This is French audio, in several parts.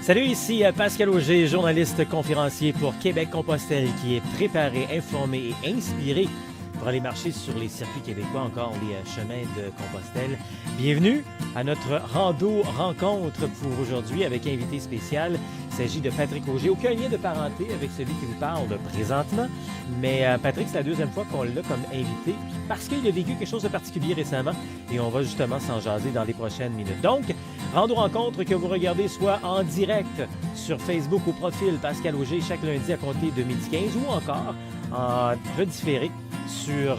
Salut, ici Pascal Auger, journaliste conférencier pour Québec-Compostelle qui est préparé, informé et inspiré pour aller marcher sur les circuits québécois, encore les chemins de Compostelle. Bienvenue à notre rando-rencontre pour aujourd'hui avec invité spécial. Il s'agit de Patrick Auger. Aucun lien de parenté avec celui qui vous parle présentement, mais Patrick, c'est la deuxième fois qu'on l'a comme invité parce qu'il a vécu quelque chose de particulier récemment et on va justement s'en jaser dans les prochaines minutes. Donc, rando-rencontre que vous regardez soit en direct sur Facebook au profil Pascal Auger chaque lundi à compter de 12h15 ou encore en redifféré sur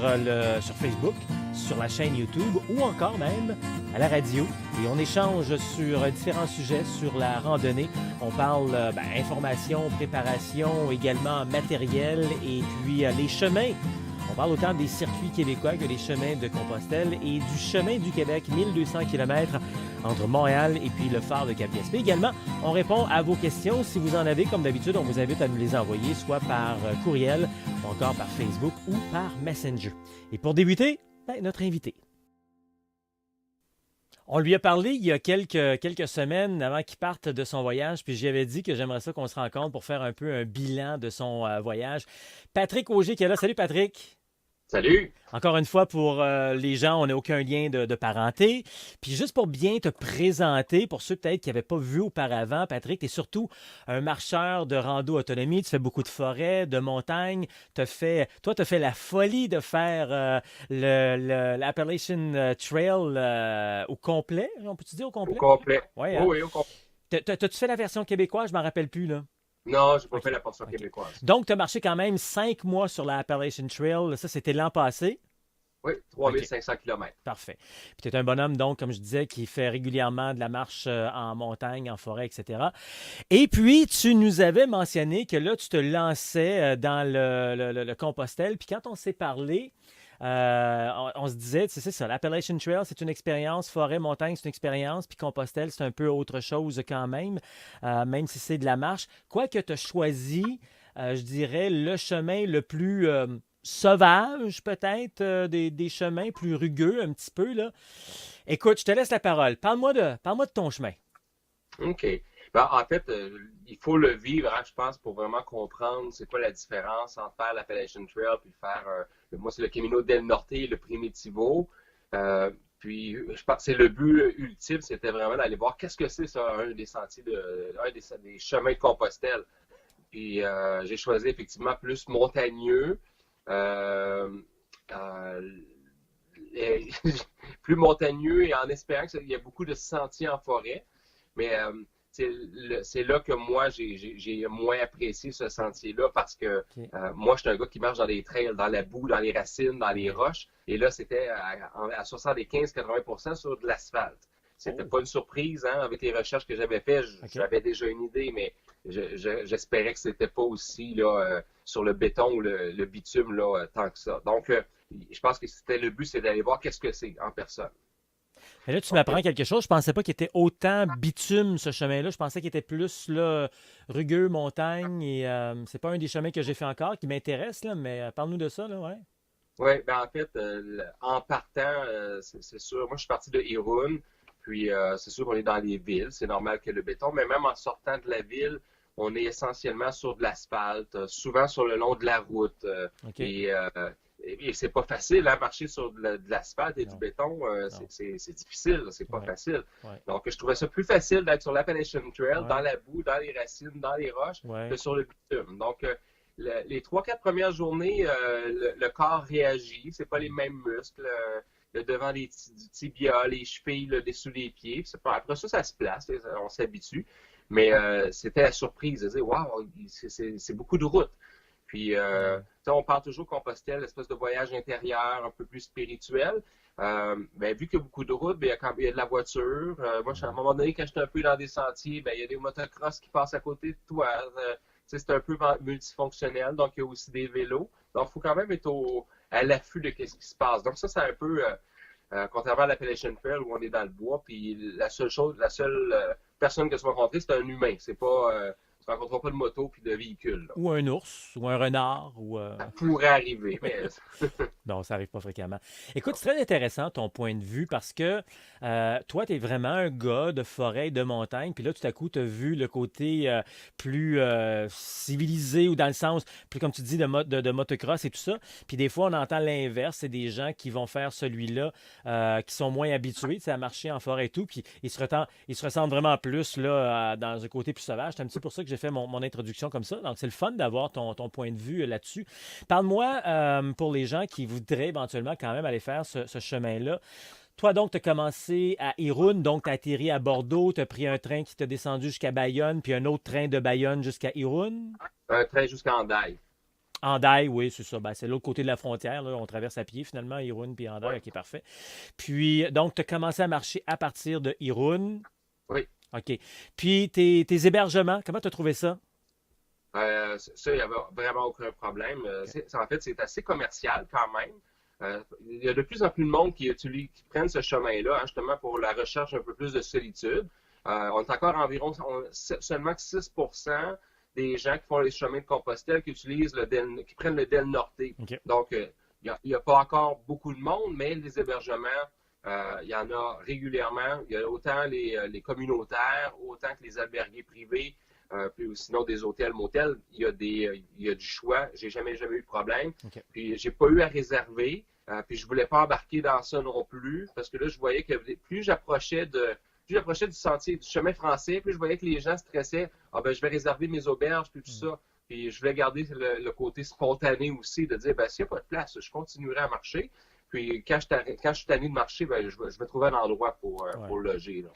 Facebook, sur la chaîne YouTube ou encore même à la radio. Et on échange sur différents sujets sur la randonnée. On parle information, préparation, également matériel et puis les chemins. On parle autant des circuits québécois que des chemins de Compostelle et du chemin du Québec, 1200 km entre Montréal et puis le phare de Cap-Gaspé. Également, on répond à vos questions. Si vous en avez, comme d'habitude, on vous invite à nous les envoyer soit par courriel ou encore par Facebook ou par Messenger. Et pour débuter, notre invité. On lui a parlé il y a quelques semaines avant qu'il parte de son voyage, puis j'y avais dit que j'aimerais ça qu'on se rencontre pour faire un peu un bilan de son voyage. Patrick Auger qui est là. Salut Patrick! Salut! Encore une fois, pour les gens, on n'a aucun lien de parenté. Puis juste pour bien te présenter, pour ceux peut-être qui n'avaient pas vu auparavant, Patrick, tu es surtout un marcheur de rando autonomie. Tu fais beaucoup de forêts, de montagnes. Tu as fait la folie de faire l'Appalachian Trail au complet. On peut-tu dire au complet? Au complet. Ouais, hein? Oui, au complet. T'as-tu fait la version québécoise? Je ne m'en rappelle plus, là. Non, je n'ai pas fait la portion OK. québécoise. Donc, tu as marché quand même 5 mois sur la Appalachian Trail. Ça, c'était l'an passé. Oui, 3500 km. Parfait. Puis tu es un bonhomme, donc, comme je disais, qui fait régulièrement de la marche en montagne, en forêt, etc. Et puis, tu nous avais mentionné que là, tu te lançais dans le Compostelle. Puis quand on s'est parlé, on se disait, c'est ça, l'Appalachian Trail, c'est une expérience, forêt, montagne, c'est une expérience, puis Compostelle, c'est un peu autre chose quand même si c'est de la marche. Quoique tu as choisi, je dirais, le chemin le plus sauvage, peut-être, des chemins plus rugueux, un petit peu, là. Écoute, je te laisse la parole. Parle-moi de ton chemin. OK. En fait, il faut le vivre, hein, je pense, pour vraiment comprendre c'est quoi la différence entre faire l'Appalachian Trail puis faire, moi, c'est le Camino del Norte et le Primitivo. Puis, je pense que c'est le but ultime, c'était vraiment d'aller voir qu'est-ce que c'est ça, un des sentiers, des chemins de Compostelle. Puis, j'ai choisi effectivement plus montagneux. Euh, euh, Plus montagneux et en espérant qu'il y a beaucoup de sentiers en forêt. Mais c'est là que moi, j'ai moins apprécié ce sentier-là parce que OK. moi, je suis un gars qui marche dans les trails, dans la boue, dans les racines, dans les roches. Et là, c'était à 75-80% sur de l'asphalte. C'était Oh. pas une surprise, hein, avec les recherches que j'avais faites. OK. J'avais déjà une idée, mais j'espérais que c'était pas aussi là, sur le béton ou le bitume là, tant que ça. Donc, je pense que c'était le but, c'est d'aller voir qu'est-ce que c'est en personne. Mais là, tu Donc, m'apprends quelque chose. Je pensais pas qu'il était autant bitume, ce chemin-là. Je pensais qu'il était plus là, rugueux, montagne. Et c'est pas un des chemins que j'ai fait encore qui m'intéresse, là, mais parle-nous de ça, là, ouais. ouais, ben en fait, en partant, c'est sûr, moi je suis parti de Irun, puis c'est sûr qu'on est dans les villes, c'est normal que le béton, mais même en sortant de la ville, on est essentiellement sur de l'asphalte, souvent sur le long de la route. OK. Et c'est pas facile, hein, marcher sur de l'asphalte et du Non, béton, non. c'est difficile, c'est pas Ouais, facile. ouais, Donc, je trouvais ça plus facile d'être sur l'Appalachian Trail, ouais, dans la boue, dans les racines, dans les roches, que ouais. sur le bitume. Donc, les 3-4 premières journées, le corps réagit, c'est pas les mêmes muscles, le devant du tibia, les chevilles, le dessous des pieds. Après ça, ça se place, on s'habitue. Mais c'était la surprise de dire, waouh, c'est beaucoup de route. Puis, Ouais. on parle toujours Compostelle, l'espèce de voyage intérieur un peu plus spirituel. Ben, vu qu'il y a beaucoup de routes, ben, il y a de la voiture. Moi, à un moment donné, quand j'étais un peu dans des sentiers, ben, il y a des motocross qui passent à côté de toi. C'est un peu multifonctionnel, donc il y a aussi des vélos. Donc, il faut quand même être à l'affût de ce qui se passe. Donc, ça, c'est un peu, contrairement à l'Appalachian Trail où on est dans le bois, puis la seule personne que tu vas rencontrer, c'est un humain. C'est tu ne rencontreras pas de moto puis de véhicule, là. Ou un ours, ou un renard, ou... Ça pourrait arriver, mais Non, ça n'arrive pas fréquemment. Écoute, c'est très intéressant ton point de vue parce que toi, tu es vraiment un gars de forêt et de montagne, puis là, tout à coup, tu as vu le côté plus civilisé ou dans le sens, plus comme tu dis, de motocross et tout ça. Puis des fois, on entend l'inverse, c'est des gens qui vont faire celui-là, qui sont moins habitués, tu sais, à marcher en forêt et tout, puis ils se ressentent vraiment plus là, dans un côté plus sauvage. C'est un petit peu pour ça que j'ai fait mon introduction comme ça. Donc, c'est le fun d'avoir ton point de vue là-dessus. Parle-moi pour les gens qui voudraient éventuellement quand même aller faire ce chemin-là. Toi, donc, tu as commencé à Irun, donc tu as atterri à Bordeaux, tu as pris un train qui t'a descendu jusqu'à Bayonne, puis un autre train de Bayonne jusqu'à Irun. un train jusqu'à Hendaye. Hendaye, oui, c'est ça. Ben, c'est l'autre côté de la frontière. Là. On traverse à pied finalement, Irun puis Hendaye, Ouais. ok, parfait. Puis, donc, tu as commencé à marcher à partir de Irun. Oui. OK. Puis, tes hébergements, comment tu as trouvé ça? Ça, il n'y avait vraiment aucun problème. OK. En fait, c'est assez commercial quand même. Il y a de plus en plus de monde qui prennent ce chemin-là, hein, justement pour la recherche un peu plus de solitude. On est encore environ seulement 6% des gens qui font les chemins de Compostelle qui prennent le Del Norte. OK. Donc, il y a pas encore beaucoup de monde, mais les hébergements, il y en a régulièrement. Il y a autant les communautaires, autant que les albergués privés. Puis sinon des hôtels, motels, il y a du choix. J'ai jamais eu de problème. OK. Puis j'ai pas eu à réserver. Puis je voulais pas embarquer dans ça non plus parce que là je voyais que plus j'approchais du sentier, du chemin français, plus je voyais que les gens stressaient. Ah ben je vais réserver mes auberges puis tout Hmm. ça. Puis je voulais garder le côté spontané aussi de dire ben s'il n'y a pas de place, je continuerai à marcher. Puis quand je suis tanné de marcher, ben je vais trouver un endroit Ouais. pour loger là.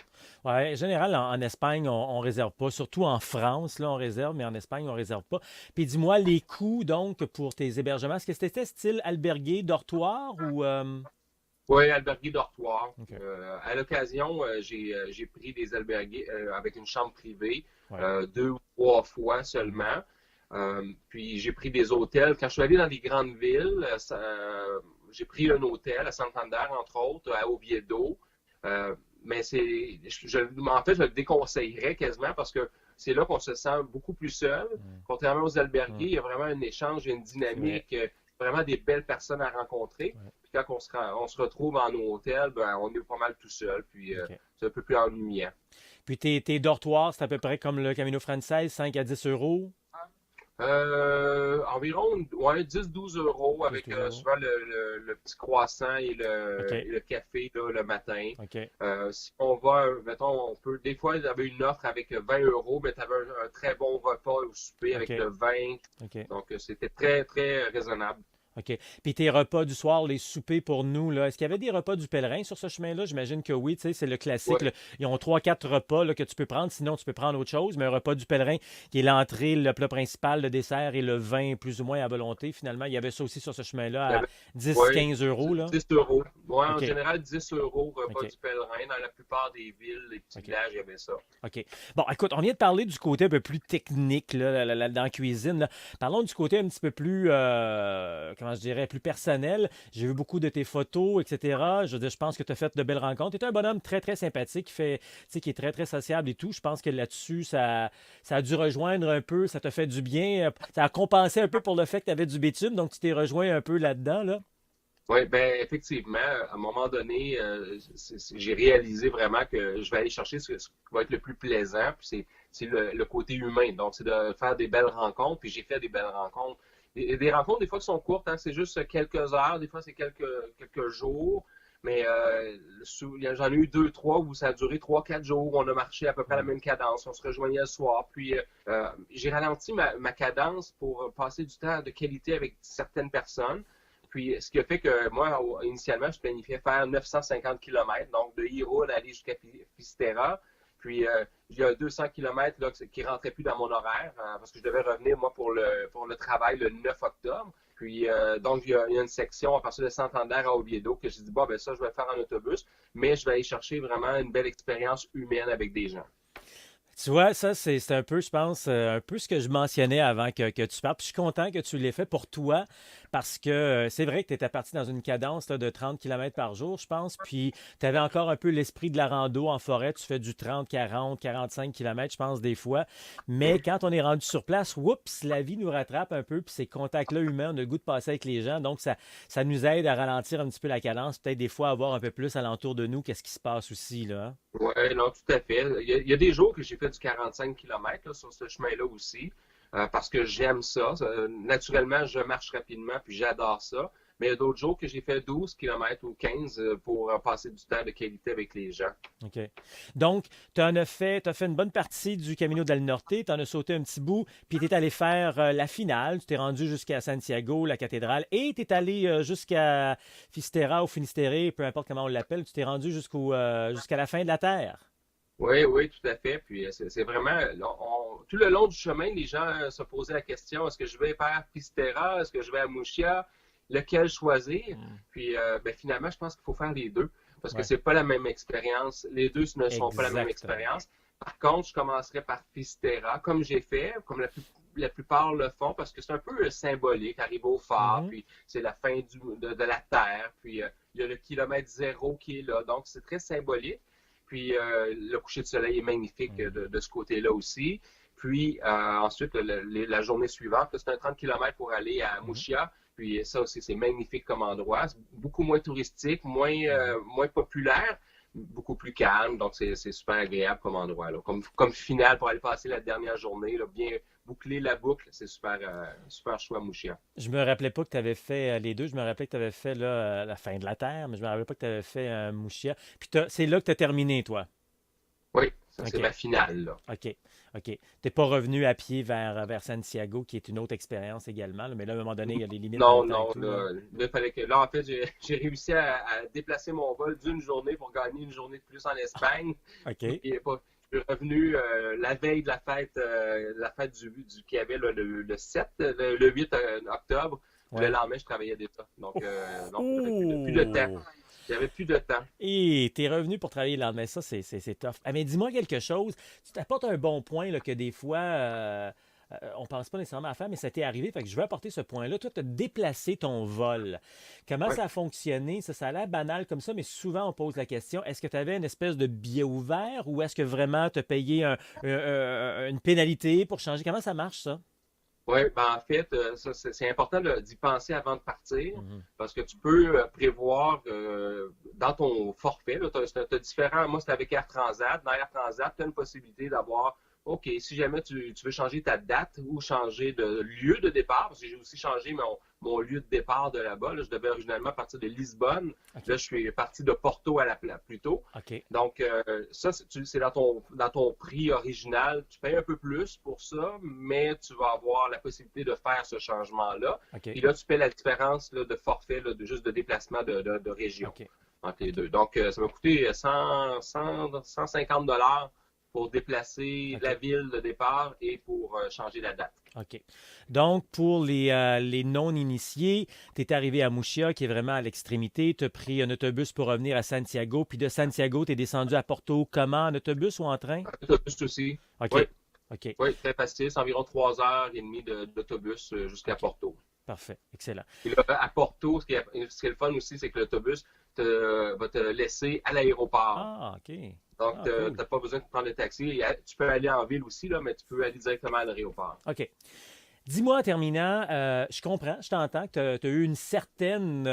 Ouais, en général, en Espagne, on réserve pas. Surtout en France, là, on réserve, mais en Espagne, on réserve pas. Puis dis-moi, les coûts, donc, pour tes hébergements, est-ce que c'était style albergué, dortoir ou... Oui, albergué dortoir. OK. À l'occasion, j'ai pris des albergués avec une chambre privée, Ouais. 2 ou 3 fois seulement. Puis j'ai pris des hôtels. Quand je suis allé dans les grandes villes, j'ai pris un hôtel à Santander, entre autres, à Oviedo. Mais en fait, je le déconseillerais quasiment parce que c'est là qu'on se sent beaucoup plus seul. Hmm. Contrairement aux Hmm. albergués, il y a vraiment un échange, il y a une C'est vrai. dynamique, vraiment des belles personnes à rencontrer. Ouais. Puis quand on se retrouve en hôtel, ben, on est pas mal tout seul. Puis OK. c'est un peu plus ennuyant. Puis tes dortoirs, c'est à peu près comme le Camino Frances, 5 à 10 euros. Environ ouais, 10-12 € 10, avec 12 euros. souvent le petit croissant et OK. le café là, le matin. OK. Si on va, mettons, des fois, il y avait une offre avec 20 €, mais tu avais un très bon repas au souper avec OK. le vin. OK. Donc, c'était très, très raisonnable. OK. Puis tes repas du soir, les soupers pour nous, là, est-ce qu'il y avait des repas du pèlerin sur ce chemin-là? J'imagine que oui, tu sais, c'est le classique. Ouais. Là. Ils ont trois, quatre repas là, que tu peux prendre, sinon tu peux prendre autre chose, mais un repas du pèlerin qui est l'entrée, le plat principal, le dessert et le vin plus ou moins à volonté. Finalement, il y avait ça aussi sur ce Il y chemin-là à avait, ouais, 10-15 € là. 10 €. Ouais, en OK. général, 10 € repas OK. du pèlerin. Dans la plupart des villes, les petits OK. villages, il y avait ça. OK. Bon, écoute, on vient de parler du côté un peu plus technique là, dans la cuisine. Là. Parlons du côté un petit peu plus, comment je dirais, plus personnel. J'ai vu beaucoup de tes photos, etc. Je veux dire, je pense que tu as fait de belles rencontres. Tu es un bonhomme très, très sympathique, tu sais, qui est très, très sociable et tout. Je pense que là-dessus, ça a dû rejoindre un peu, ça t'a fait du bien. Ça a compensé un peu pour le fait que tu avais du bitume, donc tu t'es rejoint un peu là-dedans, là. Oui, ben effectivement, à un moment donné, j'ai réalisé vraiment que je vais aller chercher ce qui va être le plus plaisant, puis c'est le côté humain. Donc, c'est de faire des belles rencontres, puis j'ai fait des belles rencontres. Des rencontres, des fois, qui sont courtes, hein, c'est juste quelques heures, des fois, c'est quelques jours, mais j'en ai eu 2, 3 où ça a duré 3, 4 jours, on a marché à peu près à la Mm. même cadence, on se rejoignait le soir, puis j'ai ralenti ma cadence pour passer du temps de qualité avec certaines personnes. Puis, ce qui a fait que moi, initialement, je planifiais faire 950 km, donc de Irun aller jusqu'à Fistera. Puis, il y a 200 km là, qui ne rentraient plus dans mon horaire parce que je devais revenir, moi, pour le travail le 9 octobre. Puis, donc, il y a une section à partir de Santander à Oviedo que j'ai dit, bon, ben ça, je vais le faire en autobus, mais je vais aller chercher vraiment une belle expérience humaine avec des gens. Tu vois, ça, c'est un peu, je pense, un peu ce que je mentionnais avant que tu partes. Puis je suis content que tu l'aies fait pour toi parce que c'est vrai que tu étais parti dans une cadence là, de 30 km par jour, je pense, puis tu avais encore un peu l'esprit de la rando en forêt. Tu fais du 30, 40, 45 km, je pense, des fois. Mais quand on est rendu sur place, oups, la vie nous rattrape un peu, puis ces contacts-là humains, on a le goût de passer avec les gens. Donc, ça nous aide à ralentir un petit peu la cadence, peut-être des fois avoir un peu plus alentour de nous qu'est-ce qui se passe aussi, là. Hein. Oui, non, tout à fait. Il y a des jours que j'ai fait du 45 km sur ce chemin-là aussi, parce que j'aime ça. Naturellement, je marche rapidement, puis j'adore ça. Mais il y a d'autres jours que j'ai fait 12 km ou 15 pour passer du temps de qualité avec les gens. OK. Donc, t'as fait une bonne partie du Camino del Norte, tu en as sauté un petit bout, puis tu es allé faire la finale. Tu t'es rendu jusqu'à Santiago, la cathédrale, et tu es allé jusqu'à Fistera ou Finisterre, peu importe comment on l'appelle. Tu t'es rendu jusqu'à la fin de la Terre. Oui, oui, tout à fait. Puis c'est vraiment, tout le long du chemin, les gens se posaient la question, est-ce que je vais vers Pistera, est-ce que je vais à Muxia, lequel choisir? Mm. Puis finalement, je pense qu'il faut faire les deux, parce que Ouais, c'est pas la même expérience. Les deux ne sont pas la même exactement. expérience. Par contre, je commencerai par Pistera, comme j'ai fait, comme la plupart le font, parce que c'est un peu symbolique, arriver au phare, Mhm. puis c'est la fin de la Terre, puis il y a le kilomètre zéro qui est là, donc c'est très symbolique. Puis le coucher de soleil est magnifique Mhm. de ce côté-là aussi. Puis ensuite, la journée suivante, c'est un 30 km pour aller à Mhm. Muxia. Puis ça aussi, c'est magnifique comme endroit. C'est beaucoup moins touristique, Mhm. moins populaire, beaucoup plus calme. Donc, c'est super agréable comme endroit. Là. Comme finale pour aller passer la dernière journée, là, bien boucler la boucle, c'est super, super choix Muxia. Je me rappelais pas que tu avais fait les deux. Je me rappelais que tu avais fait là, la fin de la Terre, mais je me rappelais pas que tu avais fait Mouchia. Puis c'est là que tu as terminé, toi. Oui, ça c'est OK. ma finale. Là. OK. OK. T'es pas revenu à pied vers Santiago, qui est une autre expérience également, là, mais là, à un moment donné, il y a des limites dans le Non, temps et non, tout, là. là, en fait, j'ai réussi à déplacer mon vol d'une journée pour gagner une journée de plus en Espagne. OK. Et pas, je suis revenu la veille de la fête qu'il y avait là, le 7, le 8 octobre. Puis le Ouais. lendemain, je travaillais déjà. Donc, non, j'avais plus de temps. Oh! J'avais plus de temps. Et t'es revenu pour travailler le lendemain. Ça, c'est tough. Ah, mais dis-moi quelque chose. Tu t'apportes un bon point là, que des fois, on pense pas nécessairement à faire, mais ça t'est arrivé. Fait que je veux apporter ce point-là. Toi, tu as déplacé ton vol. Comment Ouais. ça a fonctionné? Ça a l'air banal comme ça, mais souvent, on pose la question, est-ce que tu avais une espèce de billet ouvert ou est-ce que vraiment tu as payé une pénalité pour changer? Comment ça marche, ça? Oui, ben en fait, ça, c'est important d'y penser avant de partir Mhm. parce que tu peux prévoir dans ton forfait, tu as différents. Moi, c'était avec Air Transat. Dans Air Transat, tu as une possibilité d'avoir, OK, si jamais tu veux changer ta date ou changer de lieu de départ, parce que j'ai aussi changé mon lieu de départ de là-bas. Là, je devais originalement partir de Lisbonne. Là, OK. je suis parti de Porto à plus tôt. OK. Donc, ça, c'est dans ton prix original. Tu payes un peu plus pour ça, mais tu vas avoir la possibilité de faire ce changement-là. OK. Puis là, tu paies la différence là, de forfait, là, juste de déplacement de région OK. entre les deux. Donc, ça m'a coûté 150 dollars pour déplacer la OK. ville de départ et pour changer la date. OK. Donc, pour les non-initiés, tu es arrivé à Muxia, qui est vraiment à l'extrémité. Tu as pris un autobus pour revenir à Santiago. Puis de Santiago, tu es descendu à Porto. Comment? En autobus ou en train? Autobus aussi. Oui, OK. OK. oui, très facile. C'est environ 3 heures et demie d'autobus jusqu'à OK. Porto. Parfait. Excellent. Puis là, à Porto, ce qui est le fun aussi, c'est que l'autobus va te laisser à l'aéroport. Ah, OK. Donc, Ah, tu cool. n'as pas besoin de prendre de taxi. Tu peux aller en ville aussi, là, mais tu peux aller directement à l'aéroport. OK. Dis-moi en terminant, je comprends, je t'entends que tu as eu une certaine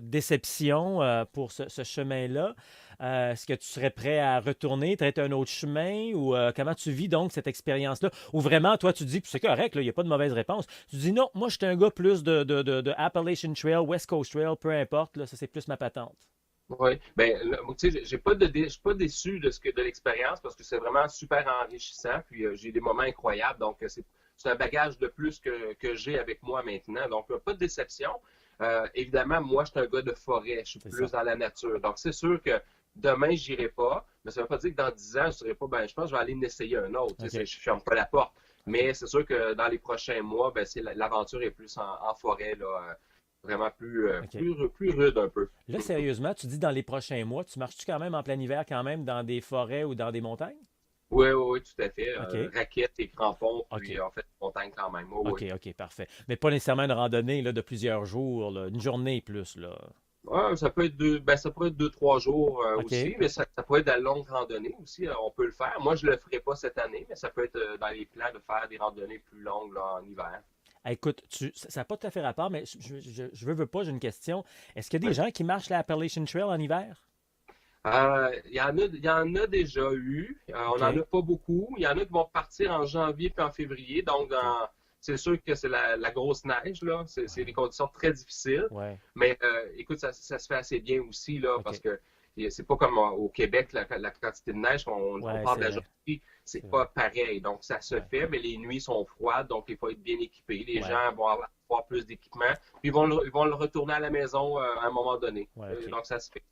déception pour ce chemin-là. Est-ce que tu serais prêt à retourner, traiter un autre chemin ou comment tu vis donc cette expérience-là? Ou vraiment, toi, tu dis, puis c'est correct, il n'y a pas de mauvaise réponse. Tu dis non, moi, je suis un gars plus de Appalachian Trail, West Coast Trail, peu importe, là, ça, c'est plus ma patente. Oui. Ben, là, tu sais, je suis pas déçu de l'expérience parce que c'est vraiment super enrichissant. Puis, j'ai des moments incroyables. Donc, c'est un bagage de plus que j'ai avec moi maintenant. Donc, pas de déception. Évidemment, moi, je suis un gars de forêt. Je suis C'est plus ça. dans la nature. Donc, c'est sûr que demain, j'irai pas. Mais ça ne veut pas dire que dans 10 ans, je ne serai pas. Ben, je pense que je vais aller en essayer un autre. Tu sais, OK. je ne ferme pas la porte. OK. Mais c'est sûr que dans les prochains mois, ben, l'aventure est plus en forêt, là, vraiment OK. plus rude un peu. Là, sérieusement, tu dis dans les prochains mois, tu marches-tu quand même en plein hiver, quand même, dans des forêts ou dans des montagnes? Oui, oui, oui, tout à fait. OK. Raquettes et crampons, puis OK. en fait, montagne quand même. Oui, OK, oui. OK, parfait. Mais pas nécessairement une randonnée là, de plusieurs jours, là, une journée plus, là. Ouais, ça peut être ça pourrait être 2, 3 jours OK. aussi, mais ça pourrait être de la longue randonnée aussi. On peut le faire. Moi, je le ferai pas cette année, mais ça peut être dans les plans de faire des randonnées plus longues là, en hiver. Ah, écoute, ça n'a pas tout à fait rapport, mais veux pas, j'ai une question. Est-ce qu'il y a des Ouais. gens qui marchent la Appalachian Trail en hiver? Il y en a déjà eu. On n'en OK. a pas beaucoup. Il y en a qui vont partir en janvier puis en février. Donc, OK. c'est sûr que c'est la grosse neige, là. C'est des Ouais. conditions très difficiles. Ouais. Mais écoute, ça se fait assez bien aussi, là, parce OK. que c'est pas comme au Québec, la quantité de neige qu'on Ouais, parle c'est de la vrai. journée, C'est c'est vrai. pas pareil. Donc, ça se Ouais. fait, mais les nuits sont froides, donc il faut être bien équipé. Les Ouais. gens vont avoir plus d'équipement, puis ils vont le retourner à la maison à un moment donné. Ouais, OK. Donc, ça se fait.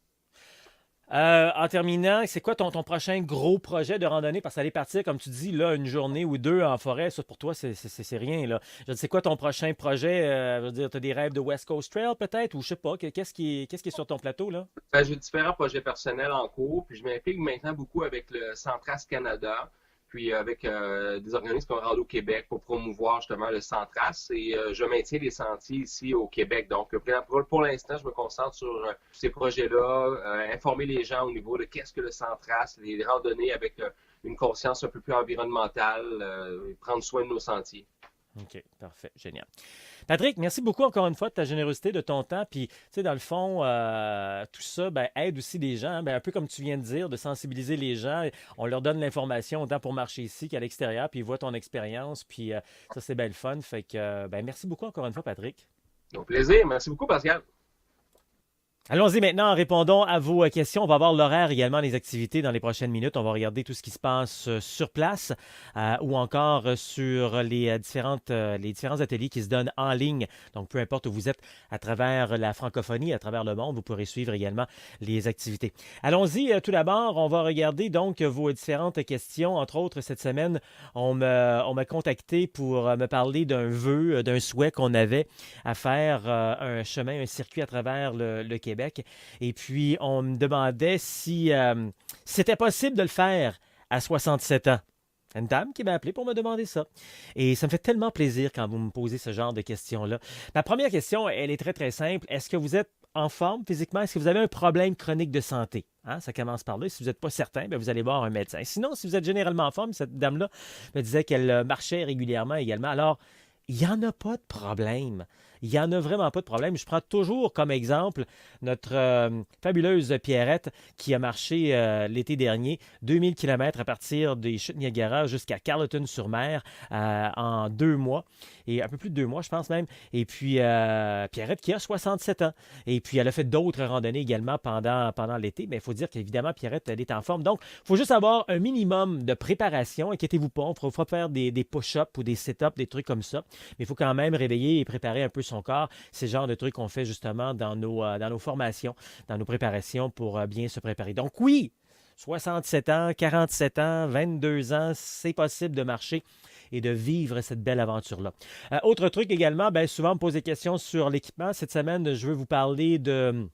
En terminant, c'est quoi ton prochain gros projet de randonnée? Parce que aller partir, comme tu dis, là, une journée ou deux en forêt, ça pour toi, c'est rien, là. Je veux dire, c'est quoi ton prochain projet? Je veux dire, tu as des rêves de West Coast Trail peut-être? Ou je sais pas, qu'est-ce qui est sur ton plateau, là? J'ai différents projets personnels en cours, puis je m'implique maintenant beaucoup avec le Centras Canada, puis avec des organismes comme Rando Québec pour promouvoir justement le Centras. Et je maintiens les sentiers ici au Québec. Donc, pour l'instant, je me concentre sur ces projets-là, informer les gens au niveau de qu'est-ce que le Centras, les randonnées avec une conscience un peu plus environnementale, prendre soin de nos sentiers. OK, parfait, génial. Patrick, merci beaucoup encore une fois de ta générosité, de ton temps. Puis, tu sais, dans le fond, tout ça ben, aide aussi les gens, hein. Ben, un peu comme tu viens de dire, de sensibiliser les gens. On leur donne l'information autant pour marcher ici qu'à l'extérieur, puis ils voient ton expérience. Puis, ça, c'est bien le fun. Fait que, ben, merci beaucoup encore une fois, Patrick. Donc, plaisir. Merci beaucoup, Pascal. Allons-y maintenant, répondons à vos questions. On va voir l'horaire également des activités dans les prochaines minutes. On va regarder tout ce qui se passe sur place ou encore sur les différents ateliers qui se donnent en ligne. Donc, peu importe où vous êtes à travers la francophonie, à travers le monde, vous pourrez suivre également les activités. Allons-y, tout d'abord, on va regarder donc vos différentes questions. Entre autres, cette semaine, on m'a contacté pour me parler d'un vœu, d'un souhait qu'on avait à faire un chemin, un circuit à travers le Québec. Et puis, on me demandait si c'était possible de le faire à 67 ans. Une dame qui m'a appelé pour me demander ça. Et ça me fait tellement plaisir quand vous me posez ce genre de questions-là. Ma première question, elle est très, très simple. Est-ce que vous êtes en forme physiquement? Est-ce que vous avez un problème chronique de santé? Hein, ça commence par là. Si vous n'êtes pas certain, bien, vous allez voir un médecin. Sinon, si vous êtes généralement en forme, cette dame-là me disait qu'elle marchait régulièrement également. Alors, il n'y en a pas de problème. Il n'y en a vraiment pas de problème. Je prends toujours comme exemple notre fabuleuse Pierrette qui a marché l'été dernier 2000 km à partir des chutes Niagara jusqu'à Carleton-sur-Mer en 2 mois. Et un peu plus de 2 mois, je pense même. Et puis, Pierrette qui a 67 ans. Et puis, elle a fait d'autres randonnées également pendant l'été. Mais il faut dire qu'évidemment, Pierrette, elle est en forme. Donc, il faut juste avoir un minimum de préparation. Inquiétez-vous pas, on fera faire des push-ups ou des sit-ups, des trucs comme ça. Mais il faut quand même réveiller et préparer un peu son corps. C'est le genre de trucs qu'on fait justement dans nos formations, dans nos préparations pour bien se préparer. Donc oui, 67 ans, 47 ans, 22 ans, c'est possible de marcher et de vivre cette belle aventure-là. Autre truc également, bien, souvent on me pose des questions sur l'équipement. Cette semaine, je veux vous parler de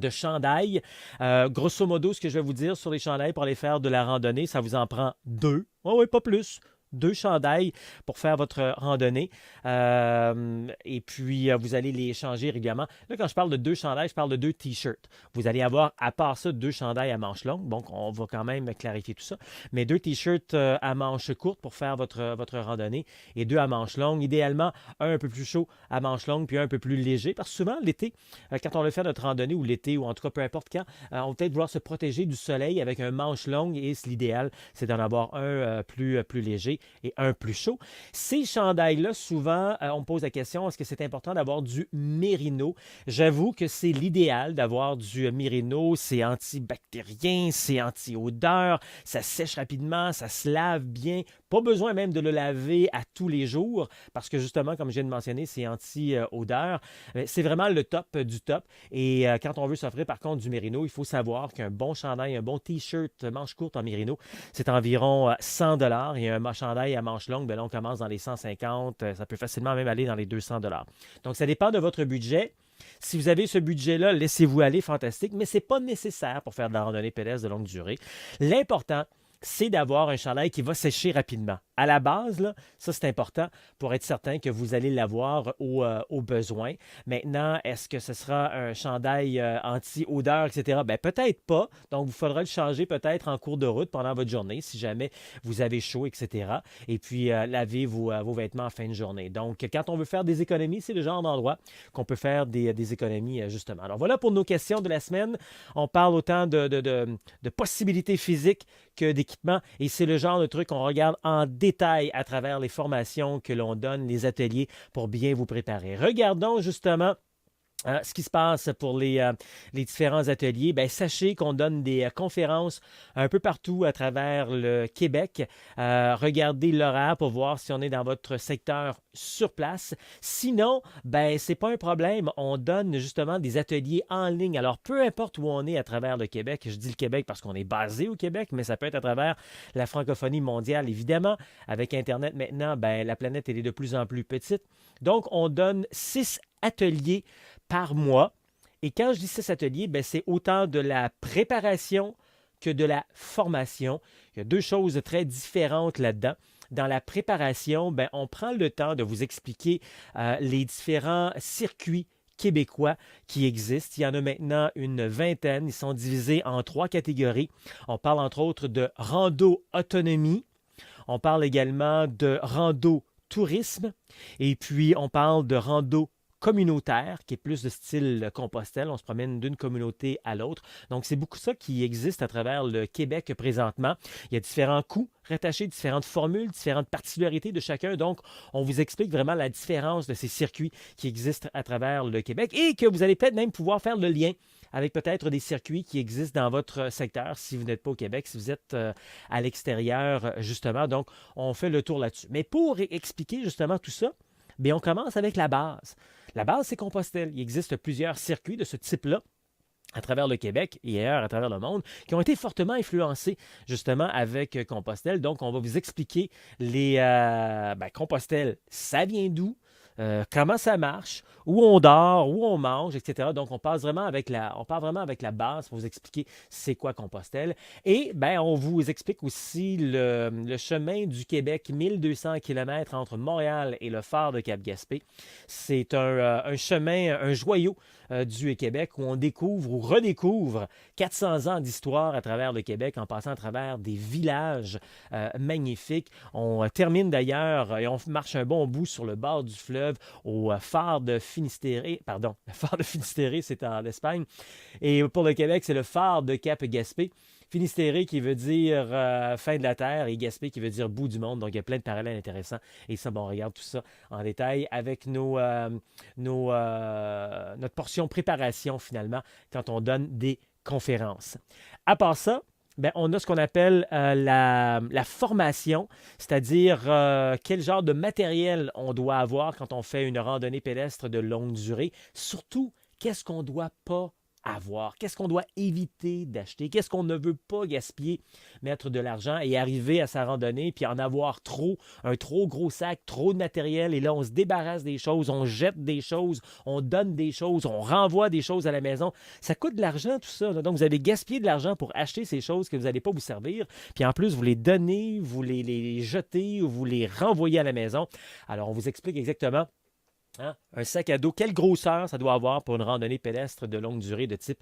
chandail. Grosso modo, ce que je vais vous dire sur les chandails pour aller faire de la randonnée, ça vous en prend deux. Oui, pas plus. Deux chandails pour faire votre randonnée. Et puis, vous allez les changer régulièrement. Là, quand je parle de deux chandails, je parle de deux t-shirts. Vous allez avoir, à part ça, deux chandails à manches longues. Donc, on va quand même clarifier tout ça. Mais deux t-shirts à manches courtes pour faire votre randonnée et deux à manches longues. Idéalement, un peu plus chaud à manches longues puis un peu plus léger. Parce que souvent, l'été, quand on le fait notre randonnée ou l'été ou en tout cas peu importe quand, on va peut-être vouloir se protéger du soleil avec un manche longue et l'idéal, c'est d'en avoir un plus léger et un plus chaud. Ces chandails-là, souvent, on me pose la question, est-ce que c'est important d'avoir du mérino? J'avoue que c'est l'idéal d'avoir du mérino. C'est antibactérien, c'est anti-odeur, ça sèche rapidement, ça se lave bien. Pas besoin même de le laver à tous les jours parce que justement, comme je viens de mentionner, c'est anti-odeur. C'est vraiment le top du top. Et quand on veut s'offrir par contre du mérino, il faut savoir qu'un bon chandail, un bon t-shirt manche courte en mérino, c'est environ 100 $ et un chandail à manches longues, ben là, on commence dans les 150, ça peut facilement même aller dans les 200 $. Donc, ça dépend de votre budget. Si vous avez ce budget-là, laissez-vous aller, fantastique, mais ce n'est pas nécessaire pour faire de la randonnée pédestre de longue durée. L'important, c'est d'avoir un chandail qui va sécher rapidement. À la base, là, ça c'est important pour être certain que vous allez l'avoir au besoin. Maintenant, est-ce que ce sera un chandail anti-odeur, etc.? Ben, peut-être pas. Donc, il faudra le changer peut-être en cours de route pendant votre journée si jamais vous avez chaud, etc. Et puis, laver vos vêtements en fin de journée. Donc, quand on veut faire des économies, c'est le genre d'endroit qu'on peut faire des économies, justement. Alors, voilà pour nos questions de la semaine. On parle autant de possibilités physiques que d'équipement. Et c'est le genre de truc qu'on regarde en détail à travers les formations que l'on donne, les ateliers pour bien vous préparer. Regardons justement ce qui se passe pour les différents ateliers. Bien, sachez qu'on donne des conférences un peu partout à travers le Québec. Regardez l'horaire pour voir si on est dans votre secteur sur place. Sinon, ben, c'est pas un problème. On donne justement des ateliers en ligne. Alors, peu importe où on est à travers le Québec, je dis le Québec parce qu'on est basé au Québec, mais ça peut être à travers la francophonie mondiale, évidemment. Avec Internet maintenant, ben, la planète elle est de plus en plus petite. Donc, on donne 6 ateliers par mois. Et quand je dis 6 ateliers, ben, c'est autant de la préparation que de la formation. Il y a 2 choses très différentes là-dedans. Dans la préparation, ben, on prend le temps de vous expliquer les différents circuits québécois qui existent. Il y en a maintenant une vingtaine. Ils sont divisés en 3 catégories. On parle entre autres de rando autonomie. On parle également de rando tourisme. Et puis, on parle de rando communautaire, qui est plus de style Compostelle. On se promène d'une communauté à l'autre. Donc, c'est beaucoup ça qui existe à travers le Québec présentement. Il y a différents coûts rattachés, différentes formules, différentes particularités de chacun. Donc, on vous explique vraiment la différence de ces circuits qui existent à travers le Québec et que vous allez peut-être même pouvoir faire le lien avec peut-être des circuits qui existent dans votre secteur si vous n'êtes pas au Québec, si vous êtes à l'extérieur, justement. Donc, on fait le tour là-dessus. Mais pour expliquer justement tout ça, bien, on commence avec la base. La base, c'est Compostelle. Il existe plusieurs circuits de ce type-là à travers le Québec et ailleurs à travers le monde, qui ont été fortement influencés justement avec Compostelle. Donc, on va vous expliquer les Compostelle, ça vient d'où? Comment ça marche, où on dort, où on mange, etc. Donc, on part vraiment avec la base pour vous expliquer c'est quoi Compostelle. Et ben, on vous explique aussi le chemin du Québec, 1200 km entre Montréal et le phare de Cap-Gaspé. C'est un chemin, un joyau du Québec où on découvre ou redécouvre 400 ans d'histoire à travers le Québec en passant à travers des villages magnifiques. On termine d'ailleurs et on marche un bon bout sur le bord du fleuve au phare de Finistéré. Pardon, le phare de Finistéré, c'est en Espagne. Et pour le Québec, c'est le phare de Cap-Gaspé. Finistéré qui veut dire fin de la terre et Gaspé qui veut dire bout du monde. Donc, il y a plein de parallèles intéressants. Et ça, bon, on regarde tout ça en détail avec notre portion préparation, finalement, quand on donne des conférences. À part ça, ben, on a ce qu'on appelle la formation, c'est-à-dire quel genre de matériel on doit avoir quand on fait une randonnée pédestre de longue durée. Surtout, qu'est-ce qu'on ne doit pas avoir, qu'est-ce qu'on doit éviter d'acheter, qu'est-ce qu'on ne veut pas gaspiller, mettre de l'argent et arriver à sa randonnée puis en avoir trop, un trop gros sac, trop de matériel et là on se débarrasse des choses, on jette des choses, on donne des choses, on renvoie des choses à la maison. Ça coûte de l'argent tout ça. Donc vous avez gaspillé de l'argent pour acheter ces choses que vous n'allez pas vous servir puis en plus vous les donnez, vous les jetez ou vous les renvoyez à la maison. Alors on vous explique exactement. Un sac à dos, quelle grosseur ça doit avoir pour une randonnée pédestre de longue durée de type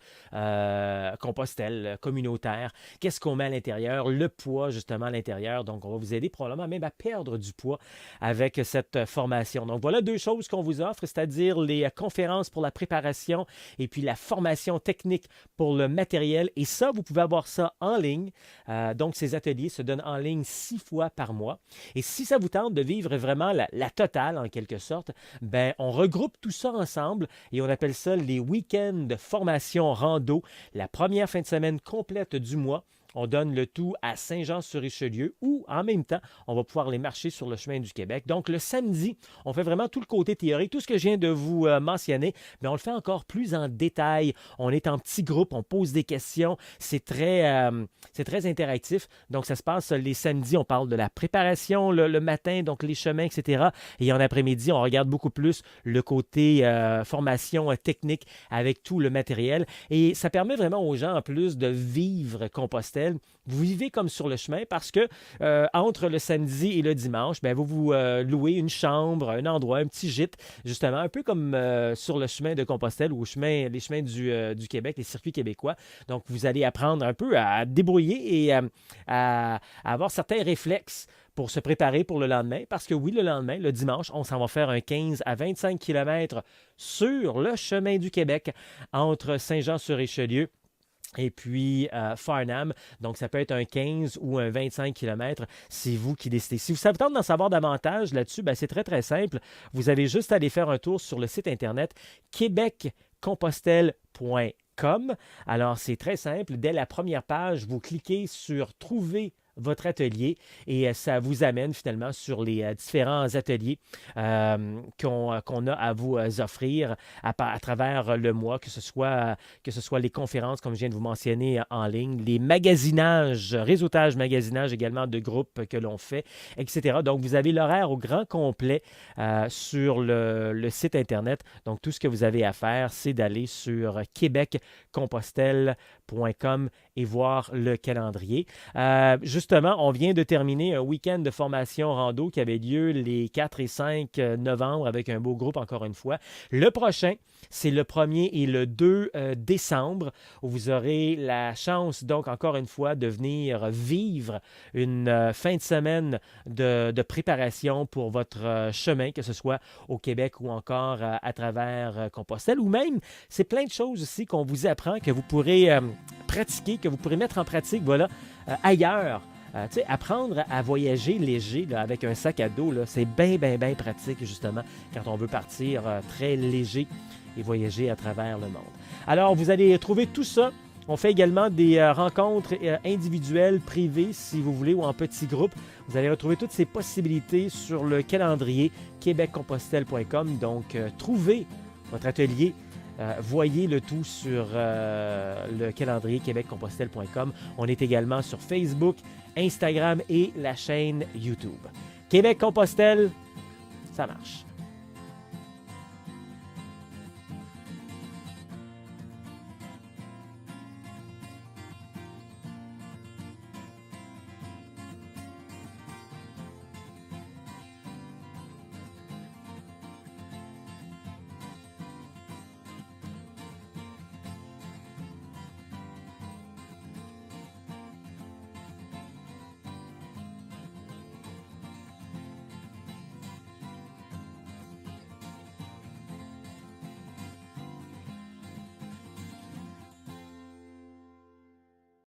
Compostelle, communautaire? Qu'est-ce qu'on met à l'intérieur? Le poids, justement, à l'intérieur. Donc, on va vous aider probablement même à perdre du poids avec cette formation. Donc, voilà 2 choses qu'on vous offre, c'est-à-dire les conférences pour la préparation et puis la formation technique pour le matériel. Et ça, vous pouvez avoir ça en ligne. Donc, ces ateliers se donnent en ligne 6 fois par mois. Et si ça vous tente de vivre vraiment la totale, en quelque sorte, ben, on regroupe tout ça ensemble et on appelle ça les week-ends de formation rando. La première fin de semaine complète du mois, on donne le tout à Saint-Jean-sur-Richelieu où, en même temps, on va pouvoir les marcher sur le chemin du Québec. Donc, le samedi, on fait vraiment tout le côté théorique, tout ce que je viens de vous mentionner, mais on le fait encore plus en détail. On est en petits groupes, on pose des questions. C'est très interactif. Donc, ça se passe les samedis. On parle de la préparation le matin, donc les chemins, etc. Et en après-midi, on regarde beaucoup plus le côté formation technique avec tout le matériel. Et ça permet vraiment aux gens, en plus, de vivre Compostelle Compostelle, vous vivez comme sur le chemin parce que entre le samedi et le dimanche, ben, vous louez une chambre, un endroit, un petit gîte, justement, un peu comme sur le chemin de Compostelle ou les chemins du Québec, les circuits québécois. Donc, vous allez apprendre un peu à débrouiller et à avoir certains réflexes pour se préparer pour le lendemain. Parce que oui, le lendemain, le dimanche, on s'en va faire un 15 à 25 km sur le chemin du Québec entre Saint-Jean-sur-Richelieu et puis Farnham. Donc, ça peut être un 15 ou un 25 km. C'est vous qui décidez. Si vous avez tente d'en savoir davantage là-dessus, ben, c'est très, très simple. Vous avez juste à aller faire un tour sur le site Internet québeccompostelle.com. Alors, c'est très simple. Dès la première page, vous cliquez sur « Trouver » votre atelier et ça vous amène finalement sur les différents ateliers qu'on a à vous offrir à travers le mois, que ce soit les conférences, comme je viens de vous mentionner, en ligne, les magasinages, magasinage également de groupes que l'on fait, etc. Donc, vous avez l'horaire au grand complet sur le site Internet. Donc, tout ce que vous avez à faire, c'est d'aller sur québeccompostelle.com et voir le calendrier. Justement, on vient de terminer un week-end de formation rando qui avait lieu les 4 et 5 novembre avec un beau groupe, encore une fois. Le prochain, c'est le 1er et le 2 décembre, où vous aurez la chance, donc, encore une fois, de venir vivre une fin de semaine de préparation pour votre chemin, que ce soit au Québec ou encore à travers Compostelle, ou même, c'est plein de choses aussi qu'on vous apprend, que vous pourrez pratiquer, que vous pourrez mettre en pratique, voilà, ailleurs. Apprendre à voyager léger là, avec un sac à dos, là, c'est bien, bien, bien pratique, justement, quand on veut partir très léger et voyager à travers le monde. Alors, vous allez trouver tout ça. On fait également des rencontres individuelles, privées, si vous voulez, ou en petits groupes. Vous allez retrouver toutes ces possibilités sur le calendrier québeccompostelle.com. Donc, trouvez votre atelier. Voyez le tout sur le calendrier québeccompostelle.com. On est également sur Facebook, Instagram et la chaîne YouTube. Québec-Compostelle, ça marche.